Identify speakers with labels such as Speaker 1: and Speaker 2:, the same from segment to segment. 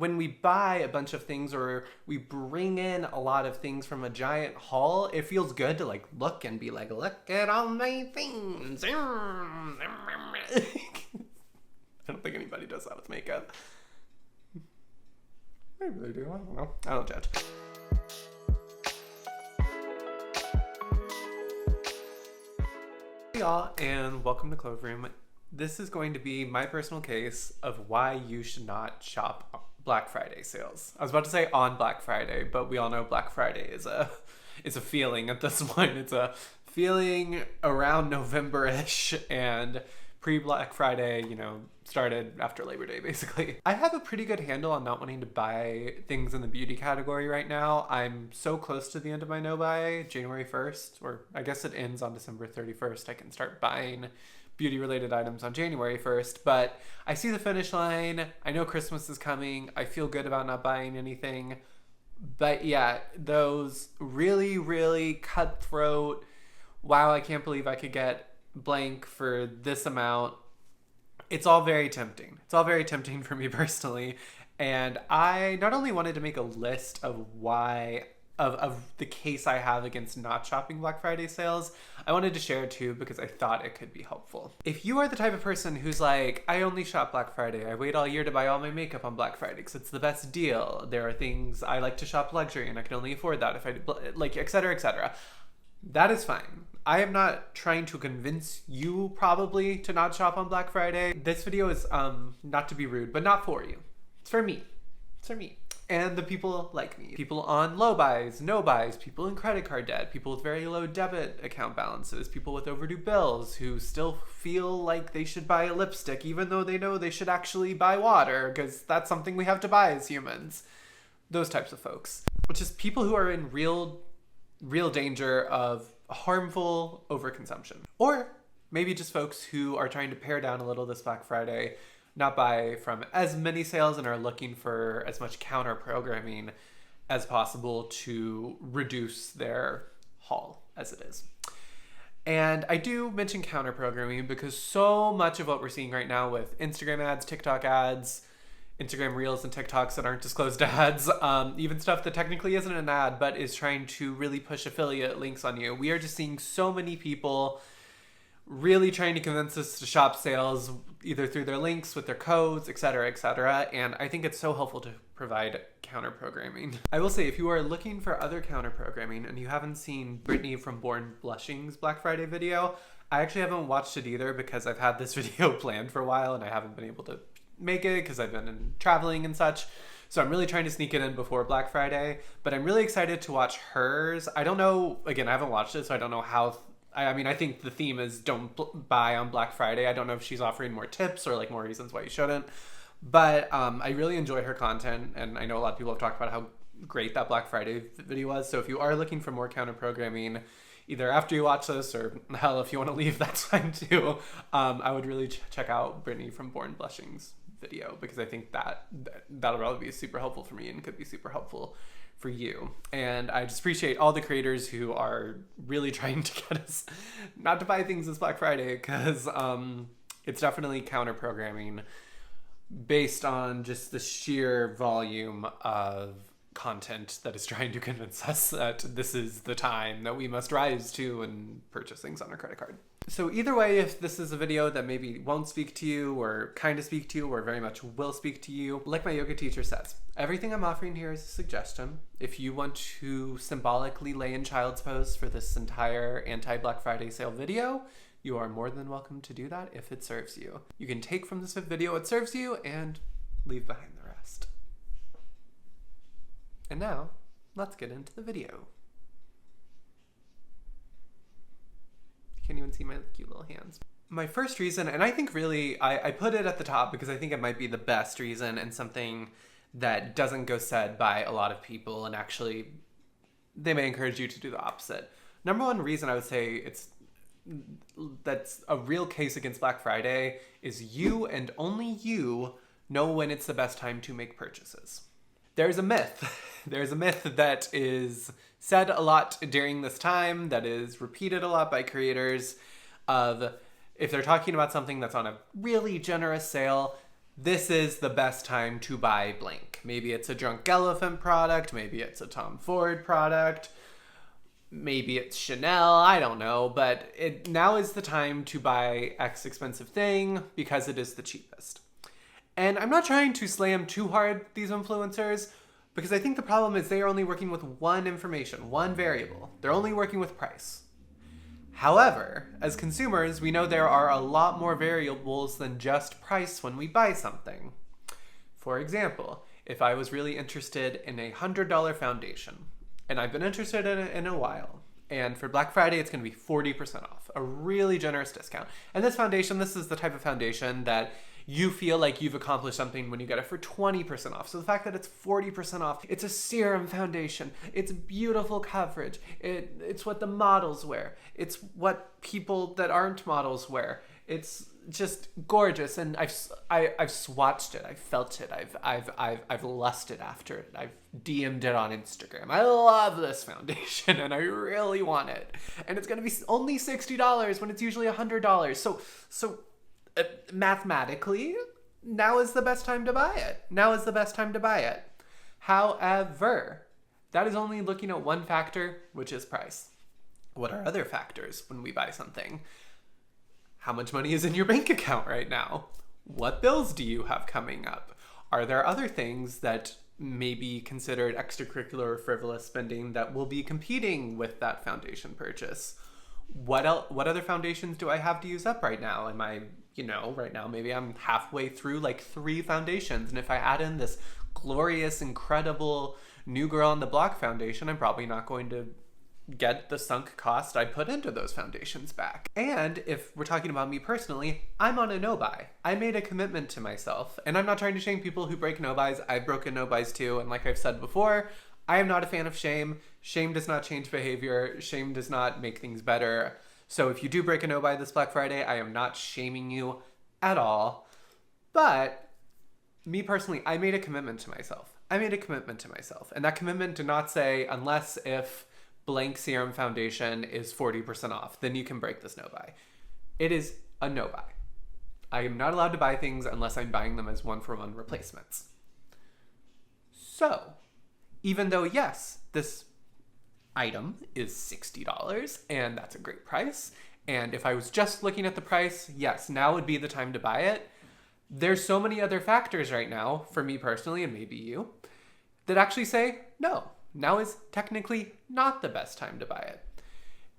Speaker 1: when we buy a bunch of things or we bring in a lot of things from a giant haul, it feels good to like look and be like, look at all my things. I don't think anybody does that with makeup. Maybe they do, I don't know. I don't judge. Hey y'all, and welcome to Clove Room. This is going to be my personal case of why you should not shop Black Friday sales. I was about to say on Black Friday, but we all know Black Friday is a feeling at this point. It's a feeling around November-ish, and pre-Black Friday, you know, started after Labor Day, basically. I have a pretty good handle on not wanting to buy things in the beauty category right now. I'm so close to the end of my no-buy, January 1st, or I guess it ends on December 31st. I can start buying beauty-related items on January 1st, but I see the finish line. I know Christmas is coming. I feel good about not buying anything. But yeah, those really, really cutthroat, wow, I can't believe I could get blank for this amount. It's all very tempting. It's all very tempting for me personally. And I not only wanted to make a list of why of the case I have against not shopping Black Friday sales, I wanted to share it too because I thought it could be helpful. If you are the type of person who's like, I only shop Black Friday, I wait all year to buy all my makeup on Black Friday because it's the best deal. There are things I like to shop luxury and I can only afford that if I like, etc., etc. That is fine. I am not trying to convince you probably to not shop on Black Friday. This video is not to be rude, but not for you. It's for me. It's for me. And the people like me. People on low buys, no buys, people in credit card debt, people with very low debit account balances, people with overdue bills who still feel like they should buy a lipstick even though they know they should actually buy water because that's something we have to buy as humans. Those types of folks. Which is people who are in real danger of harmful overconsumption. Or maybe just folks who are trying to pare down a little this Black Friday, not buy from as many sales and are looking for as much counter programming as possible to reduce their haul as it is. And I do mention counter programming because so much of what we're seeing right now with Instagram ads, TikTok ads, Instagram Reels and TikToks that aren't disclosed ads, even stuff that technically isn't an ad but is trying to really push affiliate links on you. We are just seeing so many people really trying to convince us to shop sales either through their links, with their codes, etc., etc. And I think it's so helpful to provide counter programming. I will say, if you are looking for other counter programming and you haven't seen Brittany from Born Blushing's Black Friday video, I actually haven't watched it either because I've had this video planned for a while and I haven't been able to make it because I've been traveling and such. So I'm really trying to sneak it in before Black Friday, but I'm really excited to watch hers. I don't know, again, I haven't watched it, so I don't know how. I mean, I think the theme is don't buy on Black Friday. I don't know if she's offering more tips or like more reasons why you shouldn't. But I really enjoy her content, and I know a lot of people have talked about how great that Black Friday video was. So if you are looking for more counter programming, either after you watch this or hell, if you want to leave, that's fine too. I would really check out Brittany from Born Blushing's video because I think that'll probably be super helpful for me and could be super helpful for you. And I just appreciate all the creators who are really trying to get us not to buy things this Black Friday because it's definitely counter programming based on just the sheer volume of content that is trying to convince us that this is the time that we must rise to and purchase things on our credit card. So either way, if this is a video that maybe won't speak to you or kind of speak to you or very much will speak to you, like my yoga teacher says, everything I'm offering here is a suggestion. If you want to symbolically lay in child's pose for this entire anti-Black Friday sale video, you are more than welcome to do that if it serves you. You can take from this video what serves you and leave behind the rest. And now, let's get into the video. You can't even see my cute little hands. My first reason, and I think really, I put it at the top because I think it might be the best reason and something that doesn't go said by a lot of people, and actually they may encourage you to do the opposite. Number one reason I would say that's a real case against Black Friday is you and only you know when it's the best time to make purchases. There's a myth. There's a myth that is said a lot during this time, that is repeated a lot by creators, of if they're talking about something that's on a really generous sale, this is the best time to buy blank. Maybe it's a Drunk Elephant product, maybe it's a Tom Ford product, maybe it's Chanel, I don't know, but now is the time to buy X expensive thing because it is the cheapest. And I'm not trying to slam too hard these influencers, because I think the problem is they are only working with one information, one variable. They're only working with price. However, as consumers, we know there are a lot more variables than just price when we buy something. For example, if I was really interested in a $100 foundation, and I've been interested in it in a while, and for Black Friday, it's going to be 40% off, a really generous discount. And this foundation, this is the type of foundation that you feel like you've accomplished something when you get it for 20% off. So the fact that it's 40% off, it's a serum foundation, it's beautiful coverage, it's what the models wear, it's what people that aren't models wear. It's just gorgeous, and I've swatched it, I've felt it, I've lusted after it, I've DM'd it on Instagram. I love this foundation, and I really want it. And it's gonna be only $60 when it's usually $100. So mathematically, now is the best time to buy it. Now is the best time to buy it. However, that is only looking at one factor, which is price. What are other factors when we buy something? How much money is in your bank account right now? What bills do you have coming up? Are there other things that may be considered extracurricular or frivolous spending that will be competing with that foundation purchase? What other foundations do I have to use up right now? Am I, right now, maybe I'm halfway through like 3 foundations. And if I add in this glorious, incredible new girl on the block foundation, I'm probably not going to get the sunk cost I put into those foundations back. And if we're talking about me personally, I'm on a no-buy. I made a commitment to myself, and I'm not trying to shame people who break no-buys. I've broken no-buys too, and like I've said before, I am not a fan of shame. Shame does not change behavior. Shame does not make things better. So if you do break a no-buy this Black Friday, I am not shaming you at all. But me personally, I made a commitment to myself. And that commitment did not say, unless if blank serum foundation is 40% off, then you can break this no-buy. It is a no-buy. I am not allowed to buy things unless I'm buying them as one-for-one replacements. So, even though, yes, this item is $60 and that's a great price, and if I was just looking at the price, yes, now would be the time to buy it. There's so many other factors right now, for me personally, and maybe you, that actually say, no, now is technically not the best time to buy it.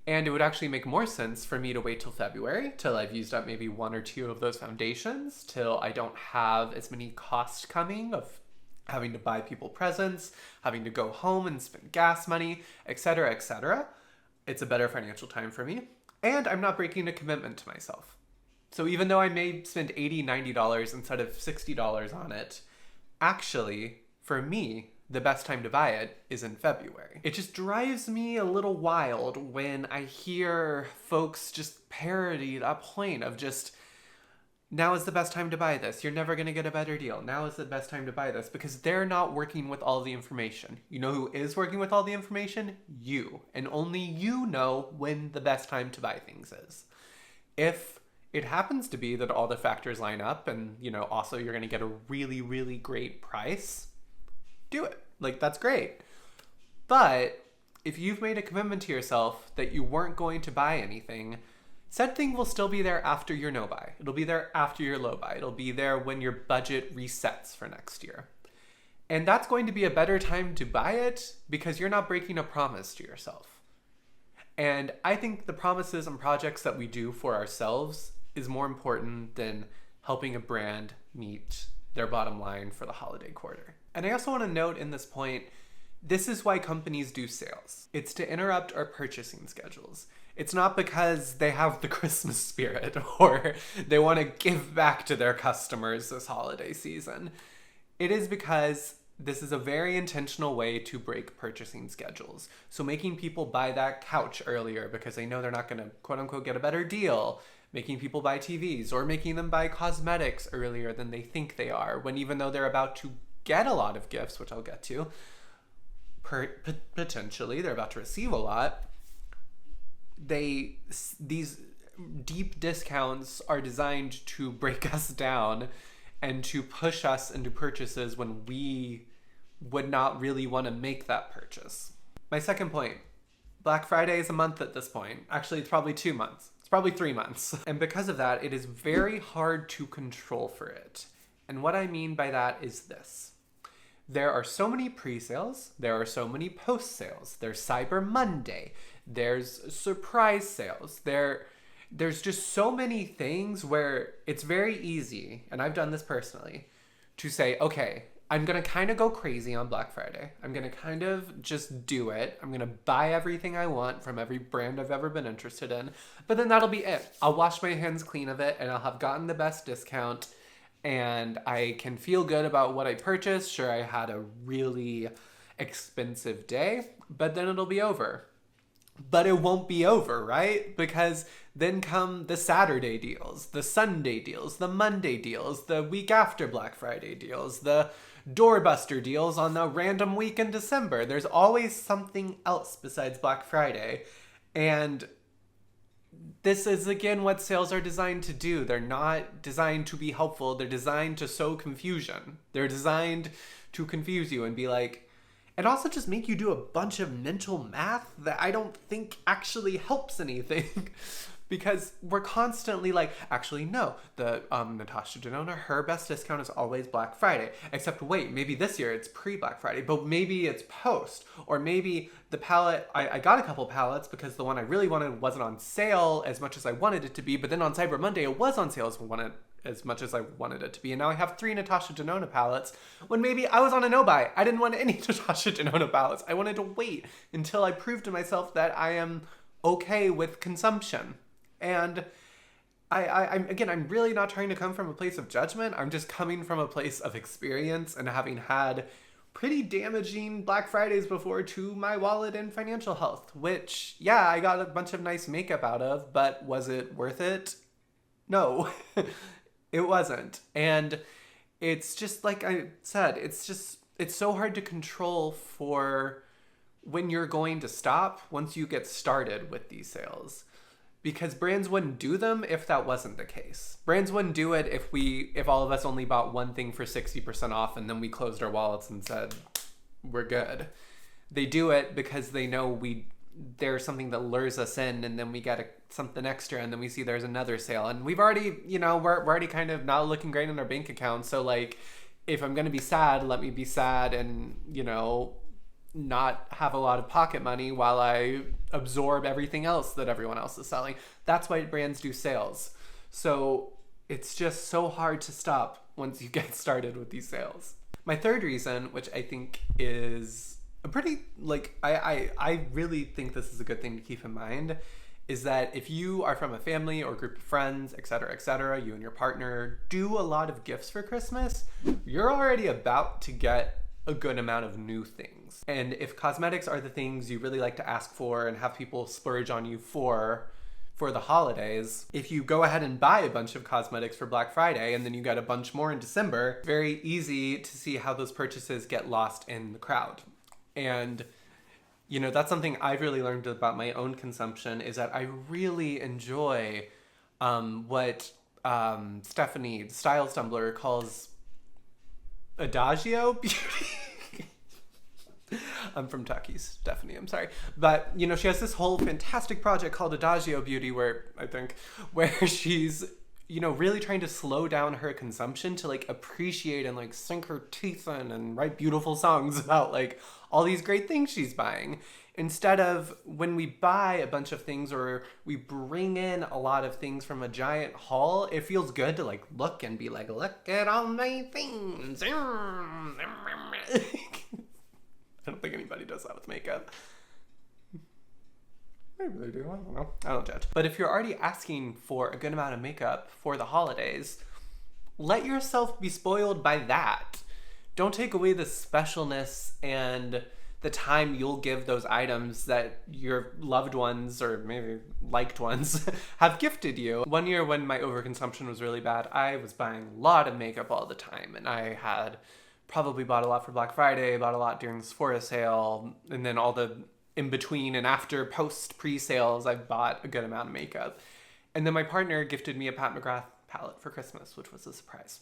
Speaker 1: And it would actually make more sense for me to wait till February, till I've used up maybe 1 or 2 of those foundations, till I don't have as many costs coming of having to buy people presents, having to go home and spend gas money, etc., etc. It's a better financial time for me. And I'm not breaking a commitment to myself. So even though I may spend $80, $90 instead of $60 on it, actually, for me, the best time to buy it is in February. It just drives me a little wild when I hear folks just parody that point of just, now is the best time to buy this. You're never going to get a better deal. Now is the best time to buy this, because they're not working with all the information. You know who is working with all the information? You. And only you know when the best time to buy things is. If it happens to be that all the factors line up and, also you're going to get a really, really great price, do it. Like, that's great. But if you've made a commitment to yourself that you weren't going to buy anything, said thing will still be there after your no-buy. It'll be there after your low-buy. It'll be there when your budget resets for next year. And that's going to be a better time to buy it because you're not breaking a promise to yourself. And I think the promises and projects that we do for ourselves is more important than helping a brand meet their bottom line for the holiday quarter. And I also want to note in this point, this is why companies do sales. It's to interrupt our purchasing schedules. It's not because they have the Christmas spirit or they want to give back to their customers this holiday season. It is because this is a very intentional way to break purchasing schedules. So making people buy that couch earlier because they know they're not going to quote unquote get a better deal, making people buy TVs, or making them buy cosmetics earlier than they think they are, when even though they're about to get a lot of gifts, which I'll get to, potentially they're about to receive a lot, these deep discounts are designed to break us down and to push us into purchases when we would not really want to make that purchase. My second point, Black Friday is a month at this point. Actually, it's probably 2 months. It's probably 3 months. And because of that, it is very hard to control for it. And what I mean by that is this. There are so many pre-sales. There are so many post-sales. There's Cyber Monday. There's surprise sales. There's just so many things where it's very easy, and I've done this personally, to say, okay, I'm going to kind of go crazy on Black Friday. I'm going to kind of just do it. I'm going to buy everything I want from every brand I've ever been interested in. But then that'll be it. I'll wash my hands clean of it and I'll have gotten the best discount and I can feel good about what I purchased. Sure, I had a really expensive day, but then it'll be over. But it won't be over, right? Because then come the Saturday deals, the Sunday deals, the Monday deals, the week after Black Friday deals, the doorbuster deals on a random week in December. There's always something else besides Black Friday. And this is, again, what sales are designed to do. They're not designed to be helpful. They're designed to sow confusion. They're designed to confuse you and be like, and also just make you do a bunch of mental math that I don't think actually helps anything. Because we're constantly like, actually, no, the Natasha Denona, her best discount is always Black Friday. Except, wait, maybe this year it's pre-Black Friday, but maybe it's post. Or maybe the palette, I got a couple palettes because the one I really wanted wasn't on sale as much as I wanted it to be, but then on Cyber Monday it was on sale as much as I wanted it to be. And now I have 3 Natasha Denona palettes when maybe I was on a no-buy. I didn't want any Natasha Denona palettes. I wanted to wait until I proved to myself that I am okay with consumption. And I'm really not trying to come from a place of judgment. I'm just coming from a place of experience and having had pretty damaging Black Fridays before to my wallet and financial health, which, yeah, I got a bunch of nice makeup out of, but was it worth it? No, it wasn't. And it's just like I said, it's so hard to control for when you're going to stop once you get started with these sales. Because brands wouldn't do them if that wasn't the case. Brands wouldn't do it if all of us only bought one thing for 60% off and then we closed our wallets and said, we're good. They do it because they know there's something that lures us in and then we get something extra and then we see there's another sale. And we've already, we're already kind of not looking great in our bank account. So like, if I'm going to be sad, let me be sad and, not have a lot of pocket money while I absorb everything else that everyone else is selling. That's why brands do sales. So it's just so hard to stop once you get started with these sales. My third reason, which I think is a pretty, I really think this is a good thing to keep in mind, is that if you are from a family or group of friends, et cetera, you and your partner do a lot of gifts for Christmas, you're already about to get a good amount of new things. And if cosmetics are the things you really like to ask for and have people splurge on you for the holidays, if you go ahead and buy a bunch of cosmetics for Black Friday and then you get a bunch more in December, very easy to see how those purchases get lost in the crowd. And that's something I've really learned about my own consumption, is that I really enjoy what Stephanie, the style stumbler, calls Adagio beauty. I'm from Tuckies, Stephanie, I'm sorry. But, she has this whole fantastic project called Adagio Beauty where she's, really trying to slow down her consumption to appreciate and sink her teeth in and write beautiful songs about all these great things she's buying. Instead of when we buy a bunch of things or we bring in a lot of things from a giant haul, it feels good to look and be look at all my things. I don't think anybody does that with makeup. Maybe they do, I don't know. I don't judge. But if you're already asking for a good amount of makeup for the holidays, let yourself be spoiled by that. Don't take away the specialness and the time you'll give those items that your loved ones or maybe liked ones have gifted you. One year when my overconsumption was really bad, I was buying a lot of makeup all the time, and I had probably bought a lot for Black Friday, bought a lot during the Sephora sale, and then all the in between and after post pre-sales, I bought a good amount of makeup. And then my partner gifted me a Pat McGrath palette for Christmas, which was a surprise.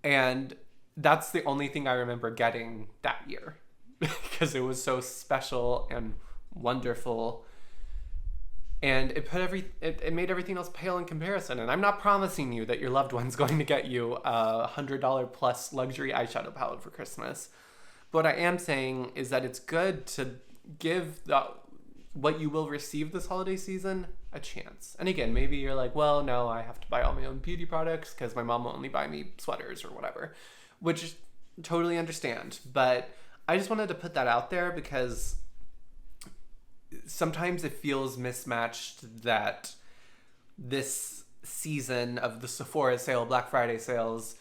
Speaker 1: And that's the only thing I remember getting that year because it was so special and wonderful. And it made everything else pale in comparison. And I'm not promising you that your loved one's going to get you a $100 plus luxury eyeshadow palette for Christmas. But what I am saying is that it's good to give what you will receive this holiday season a chance. And again, maybe you're like, well, no, I have to buy all my own beauty products because my mom will only buy me sweaters or whatever, which totally understand. But I just wanted to put that out there because sometimes it feels mismatched that this season of the Sephora sale, Black Friday sales,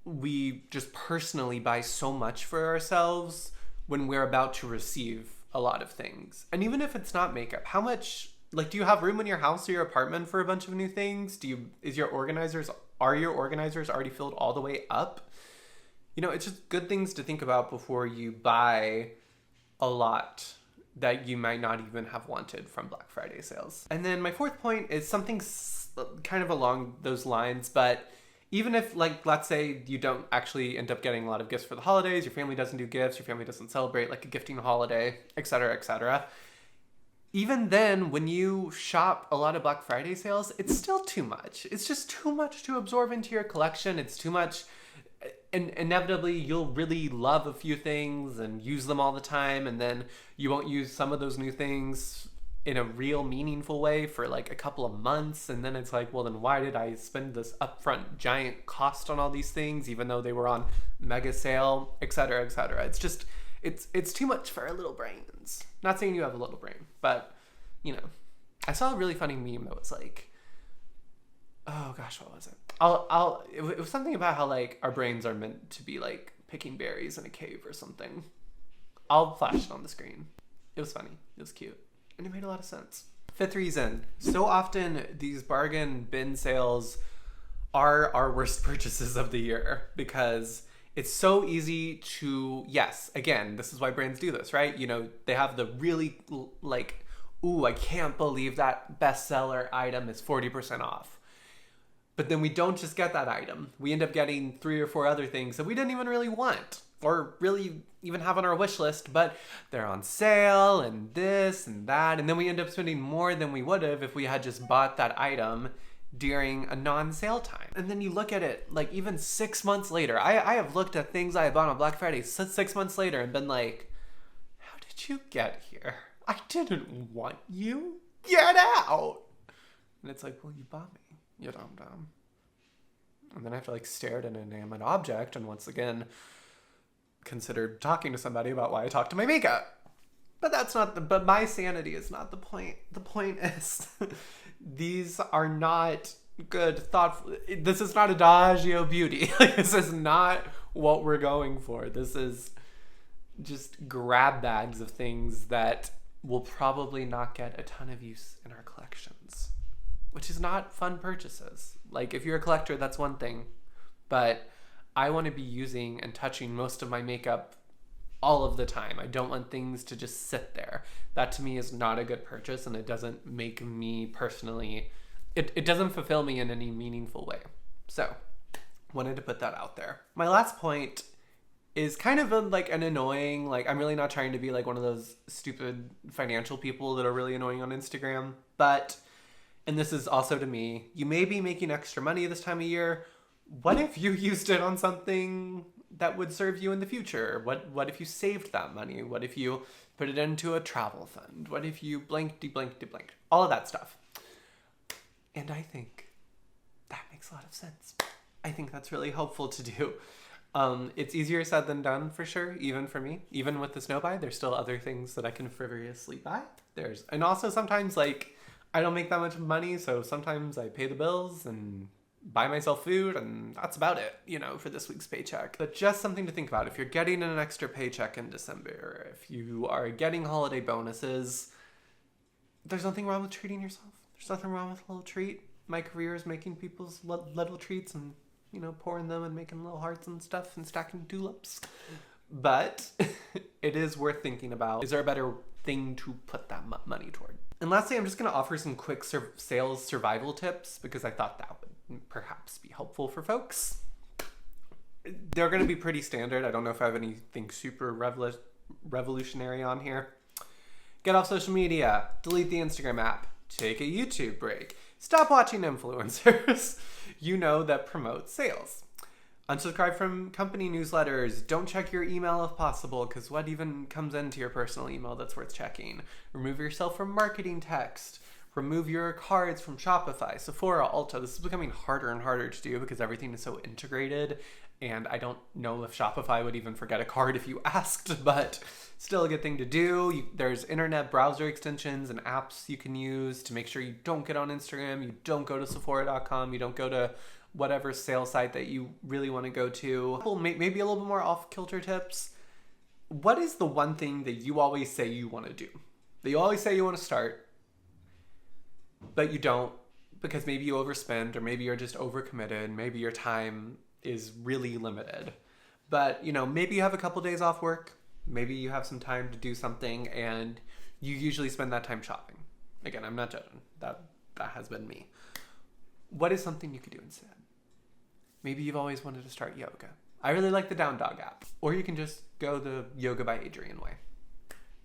Speaker 1: we just personally buy so much for ourselves when we're about to receive a lot of things. And even if it's not makeup, how much, like, do you have room in your house or your apartment for a bunch of new things? Are your organizers already filled all the way up? You know, it's just good things to think about before you buy a lot that you might not even have wanted from Black Friday sales. And then my fourth point is something kind of along those lines, but even if, like, let's say you don't actually end up getting a lot of gifts for the holidays, your family doesn't do gifts, your family doesn't celebrate like a gifting holiday, etc., etc. Even then, when you shop a lot of Black Friday sales, it's still too much. It's just too much to absorb into your collection. It's too much. And inevitably, you'll really love a few things and use them all the time, and then you won't use some of those new things in a real meaningful way for like a couple of months, and then it's like, well, then why did I spend this upfront giant cost on all these things even though they were on mega sale, etc., etc. It's just it's too much for our little brains. Not saying you have a little brain, but you know, I saw a really funny meme that was like, oh gosh, what was it? It was something about how like our brains are meant to be like picking berries in a cave or something. I'll flash it on the screen. It was funny. It was cute. And it made a lot of sense. Fifth reason. So often these bargain bin sales are our worst purchases of the year because it's so easy to, yes, again, this is why brands do this, right? You know, they have the really like, ooh, I can't believe that bestseller item is 40% off. But then we don't just get that item. We end up getting 3 or 4 other things that we didn't even really want or really even have on our wish list, but they're on sale and this and that. And then we end up spending more than we would have if we had just bought that item during a non-sale time. And then you look at it like even 6 months later. I have looked at things I bought on Black Friday 6 months later and been like, how did you get here? I didn't want you. Get out. And it's like, well, you bought me. You dumb. And then I have to like stare at an inanimate object and once again consider talking to somebody about why I talk to my makeup. But that's not but my sanity is not the point. The point is these are not good, thoughtful. This is not Adagio beauty. This is not what we're going for. This is just grab bags of things that will probably not get a ton of use in our collections. Which is not fun purchases. Like, if you're a collector, that's one thing. But I want to be using and touching most of my makeup all of the time. I don't want things to just sit there. That to me is not a good purchase, and it doesn't make me personally... It doesn't fulfill me in any meaningful way. So, wanted to put that out there. My last point is kind of an annoying... Like, I'm really not trying to be like one of those stupid financial people that are really annoying on Instagram. But... and this is also to me, you may be making extra money this time of year. What if you used it on something that would serve you in the future? What if you saved that money? What if you put it into a travel fund? What if you blankety blankety blank? All of that stuff. And I think that makes a lot of sense. I think that's really helpful to do. It's easier said than done for sure, even for me. Even with the snow buy, there's still other things that I can frivolously buy. And also sometimes like, I don't make that much money, so sometimes I pay the bills and buy myself food, and that's about it, you know, for this week's paycheck. But just something to think about. If you're getting an extra paycheck in December, if you are getting holiday bonuses, there's nothing wrong with treating yourself. There's nothing wrong with a little treat. My career is making people's little treats and, you know, pouring them and making little hearts and stuff and stacking tulips. But it is worth thinking about. Is there a better thing to put that money toward? And lastly, I'm just going to offer some quick sales survival tips because I thought that would perhaps be helpful for folks. they're going to be pretty standard. I don't know if I have anything super revolutionary on here. Get off social media, delete the Instagram app, take a YouTube break, stop watching influencers that promote sales. Unsubscribe from company newsletters. Don't check your email if possible, because what even comes into your personal email that's worth checking? Remove yourself from marketing text. Remove your cards from Shopify, Sephora, Ulta. This is becoming harder and harder to do because everything is so integrated. And I don't know if Shopify would even forget a card if you asked, but still a good thing to do. There's internet browser extensions and apps you can use to make sure you don't get on Instagram, you don't go to Sephora.com, you don't go to whatever sales site that you really want to go to. Maybe a little bit more off-kilter tips. What is the one thing that you always say you want to do? That you always say you want to start, but you don't because maybe you overspend, or maybe you're just overcommitted, maybe your time is really limited. But, maybe you have a couple days off work, maybe you have some time to do something, and you usually spend that time shopping. Again, I'm not judging. That has been me. What is something you could do instead? Maybe you've always wanted to start yoga. I really like the Down Dog app. Or you can just go the Yoga by Adriene way.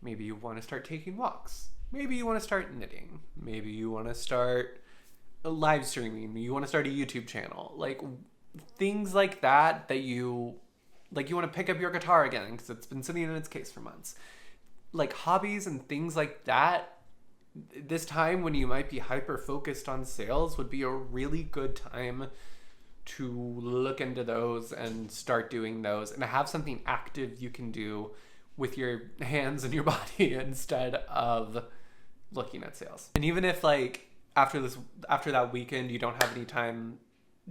Speaker 1: Maybe you want to start taking walks. Maybe you want to start knitting. Maybe you want to start live streaming. You want to start a YouTube channel. Like things like that you want to pick up your guitar again because it's been sitting in its case for months. Like hobbies and things like that, this time when you might be hyper focused on sales would be a really good time to look into those and start doing those and have something active you can do with your hands and your body instead of looking at sales. And even if after that weekend you don't have any time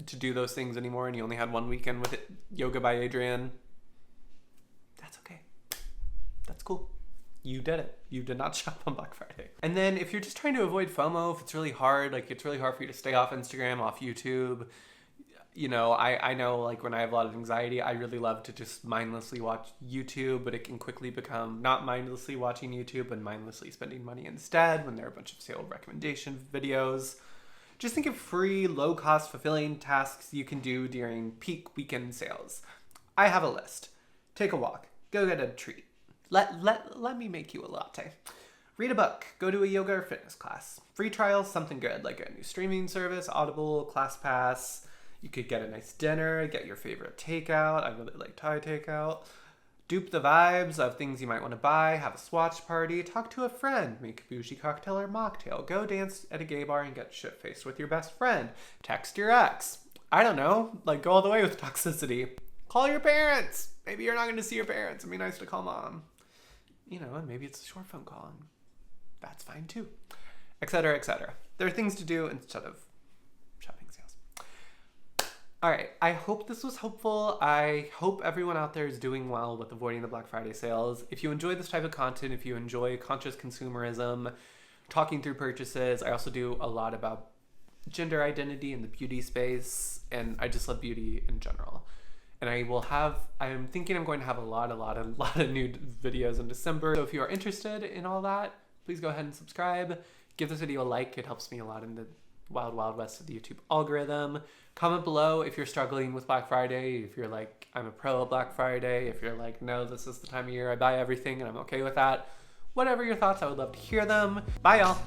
Speaker 1: to do those things anymore and you only had one weekend with it, Yoga by Adriene, that's okay. That's cool. You did it. You did not shop on Black Friday. And then if you're just trying to avoid FOMO, if it's really hard, it's really hard for you to stay off Instagram, off YouTube, I know when I have a lot of anxiety, I really love to just mindlessly watch YouTube, but it can quickly become not mindlessly watching YouTube, but mindlessly spending money instead when there are a bunch of sale recommendation videos. Just think of free, low-cost, fulfilling tasks you can do during peak weekend sales. I have a list. Take a walk. Go get a treat. Let me make you a latte. Read a book. Go to a yoga or fitness class. Free trials, something good, like a new streaming service, Audible, ClassPass. You could get a nice dinner, get your favorite takeout. I really like Thai takeout. Dupe the vibes of things you might want to buy, have a swatch party, talk to a friend, make a bougie cocktail or mocktail, go dance at a gay bar and get shit-faced with your best friend, text your ex. I don't know, go all the way with toxicity. Call your parents. Maybe you're not going to see your parents. It'd be nice to call mom. And maybe it's a short phone call, and that's fine too. Etc., etc. There are things to do instead of shopping sales. All right, I hope this was helpful. I hope everyone out there is doing well with avoiding the Black Friday sales. If you enjoy this type of content, if you enjoy conscious consumerism, talking through purchases, I also do a lot about gender identity in the beauty space, and I just love beauty in general. And I'm thinking I'm going to have a lot of new videos in December. So if you are interested in all that, please go ahead and subscribe. Give this video a like. It helps me a lot in the wild, wild west of the YouTube algorithm. Comment below if you're struggling with Black Friday, if you're like, I'm a pro of Black Friday, if you're like, no, this is the time of year I buy everything and I'm okay with that. Whatever your thoughts, I would love to hear them. Bye, y'all.